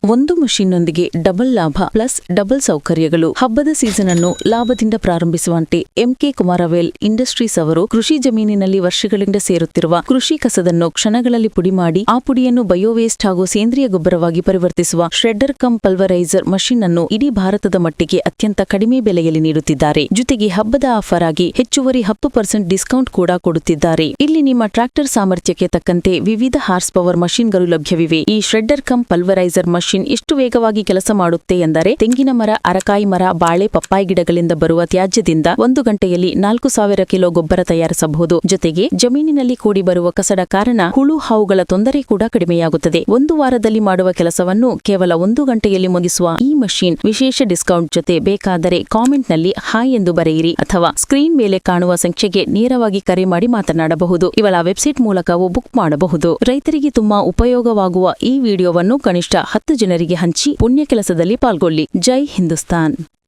ಒಂದು ಮಷೀನ್ನೊಂದಿಗೆ ಡಬಲ್ ಲಾಭ plus double ಸೌಕರ್ಯಗಳು. ಹಬ್ಬದ ಸೀಸನ್ ಅನ್ನು ಲಾಭದಿಂದ ಪ್ರಾರಂಭಿಸುವಂತೆ ಎಂಕೆ ಕುಮಾರವೇಲ್ ಇಂಡಸ್ಟ್ರೀಸ್ ಅವರು ಕೃಷಿ ಜಮೀನಿನಲ್ಲಿ ವರ್ಷಗಳಿಂದ ಸೇರುತ್ತಿರುವ ಕೃಷಿ ಕಸದನ್ನು ಕ್ಷಣಗಳಲ್ಲಿ ಪುಡಿ ಮಾಡಿ ಆ ಪುಡಿಯನ್ನು ಬಯೋವೇಸ್ಟ್ ಹಾಗೂ ಸೇಂದ್ರಿಯ ಗೊಬ್ಬರವಾಗಿ ಪರಿವರ್ತಿಸುವ ಶ್ರೆಡ್ಡರ್ ಕಮ್ ಪಲ್ವರೈಸರ್ ಮಷೀನ್ ಅನ್ನು ಇಡೀ ಭಾರತದ ಮಟ್ಟಿಗೆ ಅತ್ಯಂತ ಕಡಿಮೆ ಬೆಲೆಯಲ್ಲಿ ನೀಡುತ್ತಿದ್ದಾರೆ. ಜೊತೆಗೆ ಹಬ್ಬದ ಆಫರ್ ಆಗಿ ಹೆಚ್ಚುವರಿ 10% ಡಿಸ್ಕೌಂಟ್ ಕೂಡ ಕೊಡುತ್ತಿದ್ದಾರೆ. ಇಲ್ಲಿ ನಿಮ್ಮ ಟ್ರ್ಯಾಕ್ಟರ್ ಸಾಮರ್ಥ್ಯಕ್ಕೆ ತಕ್ಕಂತೆ ವಿವಿಧ ಹಾರ್ಸ್ ಪವರ್ ಮಷೀನ್ಗಳು ಲಭ್ಯವಿವೆ. ಈ ಶ್ರೆಡ್ಡರ್ ಕಮ್ ಪಲ್ವರೈಸರ್ ಮಷೀನ್ ಎಷ್ಟು ವೇಗವಾಗಿ ಕೆಲಸ ಮಾಡುತ್ತೆ ಎಂದರೆ ತೆಂಗಿನ ಮರ, ಅರಕಾಯಿ ಮರ, ಬಾಳೆ, ಪಪ್ಪಾಯಿ ಗಿಡಗಳಿಂದ ಬರುವ ತ್ಯಾಜ್ಯದಿಂದ 1 ಗಂಟೆಯಲ್ಲಿ 4000 ಕಿಲೋ ಗೊಬ್ಬರ ತಯಾರಿಸಬಹುದು. ಜೊತೆಗೆ ಜಮೀನಿನಲ್ಲಿ ಕೂಡಿ ಬರುವ ಕಸದ ಕಾರಣ ಹುಳು ಹಾವುಗಳ ತೊಂದರೆ ಕೂಡ ಕಡಿಮೆಯಾಗುತ್ತದೆ. 1 ವಾರದಲ್ಲಿ ಮಾಡುವ ಕೆಲಸವನ್ನು ಕೇವಲ 1 ಗಂಟೆಯಲ್ಲಿ ಮುಗಿಸುವ ಈ ಮಷೀನ್ ವಿಶೇಷ ಡಿಸ್ಕೌಂಟ್ ಜೊತೆ ಬೇಕಾದರೆ ಕಾಮೆಂಟ್ನಲ್ಲಿ ಹಾಯ್ ಎಂದು ಬರೆಯಿರಿ ಅಥವಾ ಸ್ಕ್ರೀನ್ ಮೇಲೆ ಕಾಣುವ ಸಂಖ್ಯೆಗೆ ನೇರವಾಗಿ ಕರೆ ಮಾಡಿ ಮಾತನಾಡಬಹುದು. ಇವಳ ವೆಬ್ಸೈಟ್ ಮೂಲಕವೂ ಬುಕ್ ಮಾಡಬಹುದು. ರೈತರಿಗೆ ತುಂಬಾ ಉಪಯೋಗವಾಗುವ ಈ ವಿಡಿಯೋವನ್ನು ಕನಿಷ್ಠ 10 ಜನರಿಗೆ ಹಂಚಿ ಪುಣ್ಯ ಕೆಲಸದಲ್ಲಿ ಪಾಲ್ಗೊಳ್ಳಿ. ಜೈ ಹಿಂದೂಸ್ತಾನ್.